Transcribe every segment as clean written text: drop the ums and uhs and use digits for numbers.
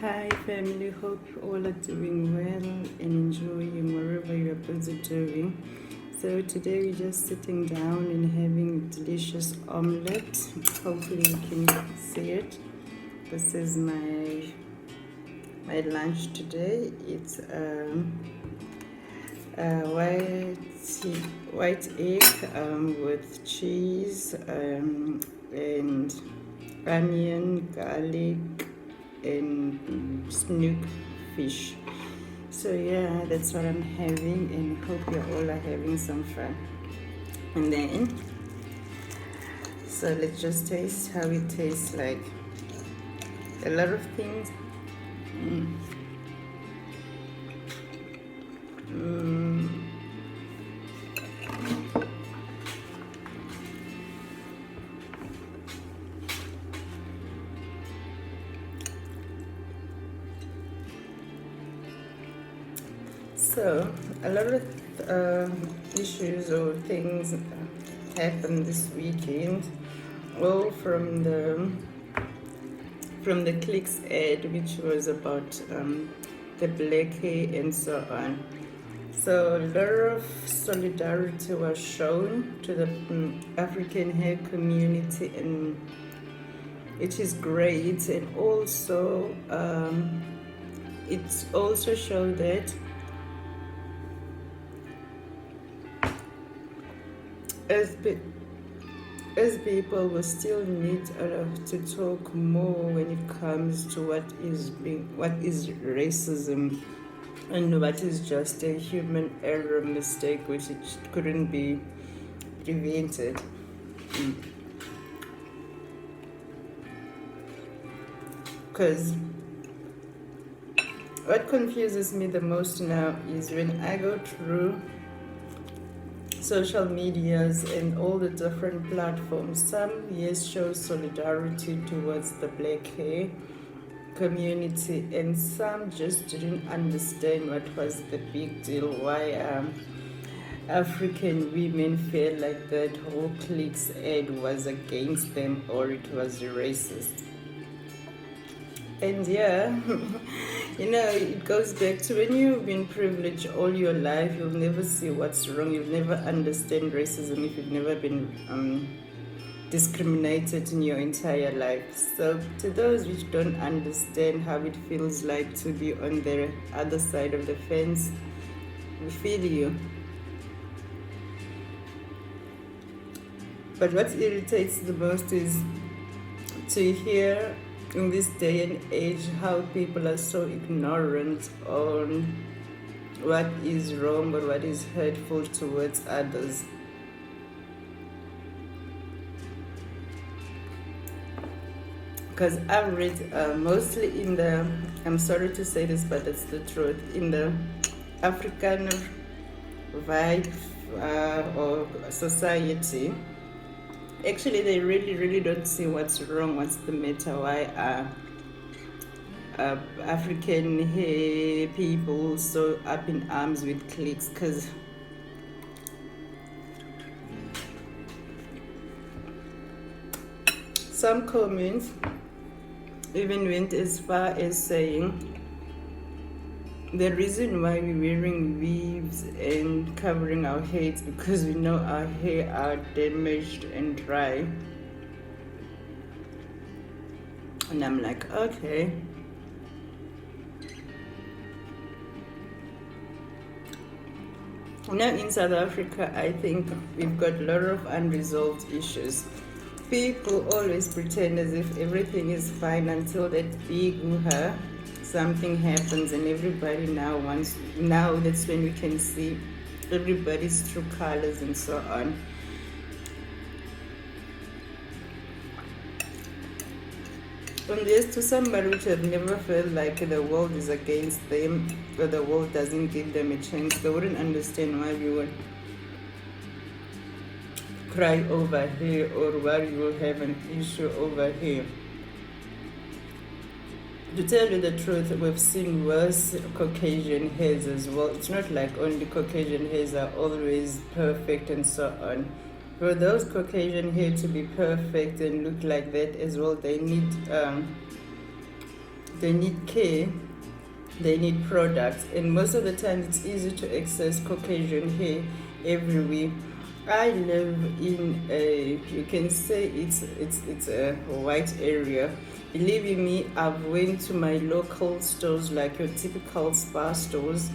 Hi family, hope you all are doing well and enjoying wherever you are busy doing. So today we're just sitting down and having a delicious omelette. Hopefully you can see it. This is my lunch today. It's white egg with cheese and onion, garlic, and snook fish. So yeah, that's what I'm having, and hope you all are having some fun. And then, so let's just taste how it tastes like. A lot of things. So a lot of issues or things happened this weekend, all from the clicks ad, which was about the black hair and so on. So a lot of solidarity was shown to the African hair community, and it is great. And also it also showed that as people will still need to talk more when it comes to what is racism and what is just a human error mistake which it couldn't be prevented. Because what confuses me the most now is when I go through social medias and all the different platforms. Some, yes, show solidarity towards the black hair community, and some just didn't understand what was the big deal, why African women felt like that whole clicks ad was against them or it was racist. And yeah, it goes back to when you've been privileged all your life, you'll never see what's wrong. You'll never understand racism if you've never been discriminated in your entire life. So to those which don't understand how it feels like to be on the other side of the fence, we feel you. But what irritates the most is to hear in this day and age how people are so ignorant on what is wrong or what is hurtful towards others. Because I've read mostly in the, I'm sorry to say this, but it's the truth, in the African vibe or society, actually they really don't see what's wrong, what's the matter, why African hair people so up in arms with cliques. Because some comments even went as far as saying the reason why we're wearing weaves and covering our heads because we know our hair are damaged and dry. And I'm like, okay. Now in South Africa, I think we've got a lot of unresolved issues. People always pretend as if everything is fine until that big hoo-ha, something happens, and everybody now that's when we can see everybody's true colors and so on. And yes, to somebody which have never felt like the world is against them or the world doesn't give them a chance, they wouldn't understand why we would cry over here or why we will have an issue over here. To tell you the truth, we've seen worse Caucasian hairs as well. It's not like only Caucasian hairs are always perfect and so on. For those Caucasian hair to be perfect and look like that as well, they need they need care, they need products, and most of the time it's easy to access Caucasian hair everywhere. I live in a, you can say it's a white area. Believe you me, I've went to my local stores like your typical spa stores.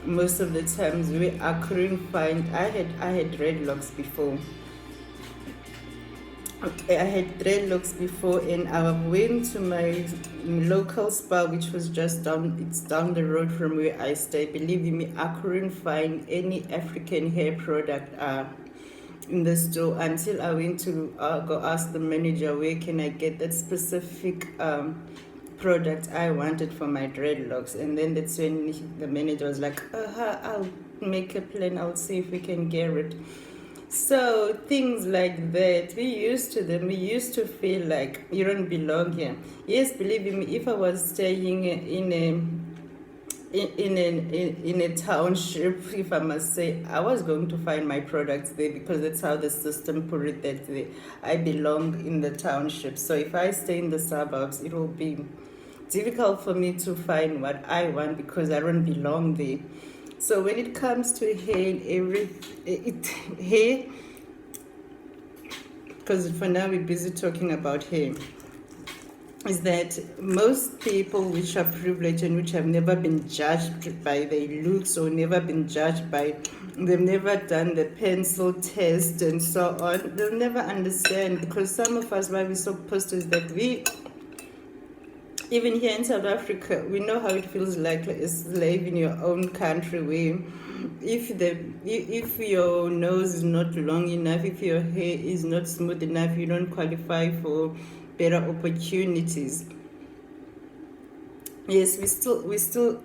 Most of the times I couldn't find. I had dreadlocks before. I had dreadlocks before, and I went to my local spa, which was just down. It's down the road from where I stay. Believe you me, I couldn't find any African hair product in the store until I went to go ask the manager where can I get that specific product I wanted for my dreadlocks. And then that's when the manager was like, I'll make a plan. I'll see if we can get it. So things like that, we used to them. We used to feel like you don't belong here. Yes, believe me, if I was staying in a township, if I must say, I was going to find my products there because that's how the system put it, that I belong in the township. So if I stay in the suburbs, it will be difficult for me to find what I want because I don't belong there. So when it comes to hair, hair, because for now we're busy talking about hair, is that most people which are privileged and which have never been judged by their looks or never been judged by, they've never done the pencil test and so on, they'll never understand. Because some of us, why we're so pissed is that we, even here in South Africa, we know how it feels like a slave in your own country, where if your nose is not long enough, if your hair is not smooth enough, you don't qualify for better opportunities. Yes, we still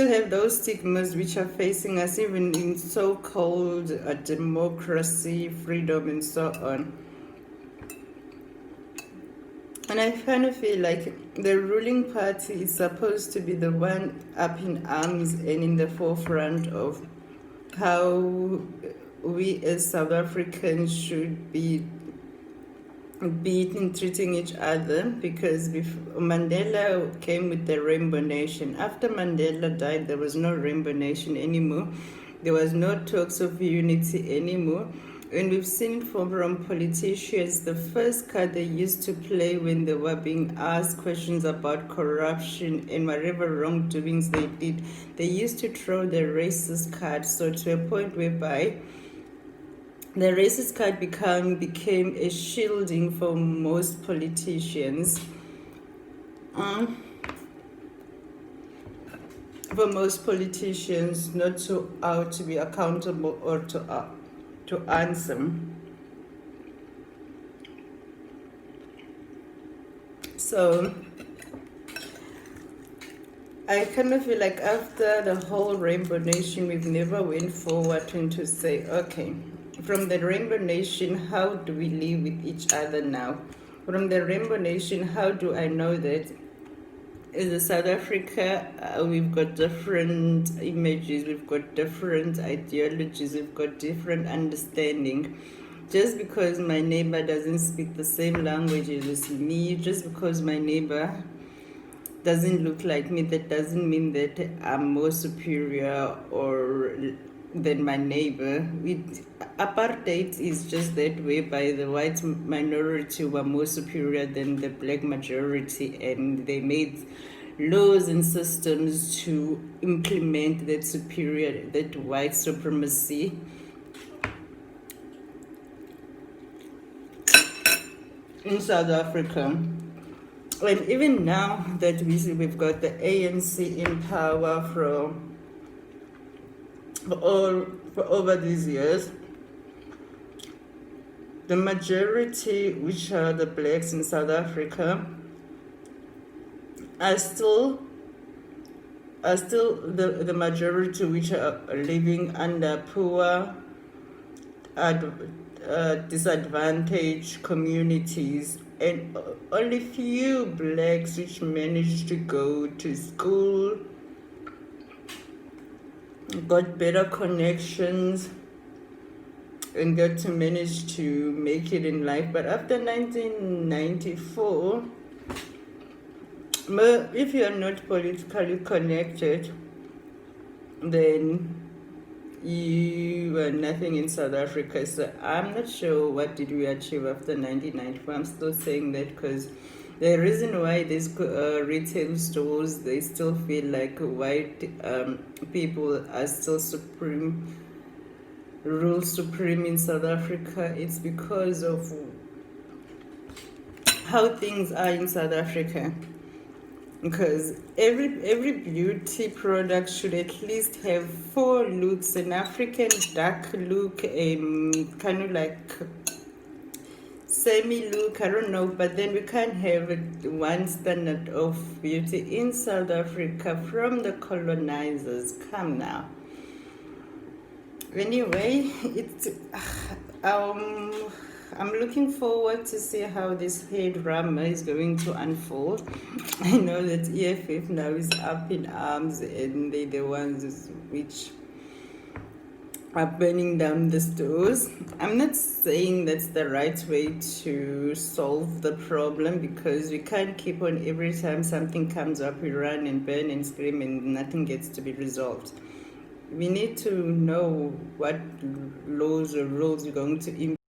have those stigmas which are facing us even in so-called democracy, freedom, and so on. And I kind of feel like the ruling party is supposed to be the one up in arms and in the forefront of how we as South Africans should be in treating each other, because Mandela came with the Rainbow Nation. After Mandela died, there was no Rainbow Nation anymore. There was no talks of unity anymore. And we've seen from politicians, the first card they used to play when they were being asked questions about corruption and whatever wrongdoings they did, they used to throw the racist card. So to a point whereby the racist card became a shielding for most politicians. For most politicians not to be accountable or to answer. So I kind of feel like after the whole Rainbow Nation, we've never went forward to say, okay, from the Rainbow Nation, how do we live with each other now? From the Rainbow Nation, how do I know that in South Africa, we've got different images, we've got different ideologies, we've got different understanding. Just because my neighbor doesn't speak the same language as me, just because my neighbor doesn't look like me, that doesn't mean that I'm more superior or than my neighbor. Apartheid is just that, whereby the white minority were more superior than the black majority, and they made laws and systems to implement that white supremacy. In South Africa. And even now that we've got the ANC in power for over these years, the majority, which are the blacks in South Africa, are still the majority which are living under poor, disadvantaged communities, and only few blacks which managed to go to school, got better connections, and got to manage to make it in life. But after 1994, if you are not politically connected, then you were nothing in South Africa. So I'm not sure what did we achieve after 1994. I'm still saying that because the reason why these retail stores, they still feel like white people are still rule supreme in South Africa, it's because of how things are in South Africa. Because every beauty product should at least have 4 looks: an African dark look, kind of like semi look, I don't know, but then we can't have one standard of beauty in South Africa from the colonizers. Come now. Anyway, I'm looking forward to see how this hair drama is going to unfold. I know that EFF now is up in arms, and they're the ones which are burning down the stores. I'm not saying that's the right way to solve the problem, because we can't keep on every time something comes up, we run and burn and scream and nothing gets to be resolved. We need to know what laws or rules we're going to implement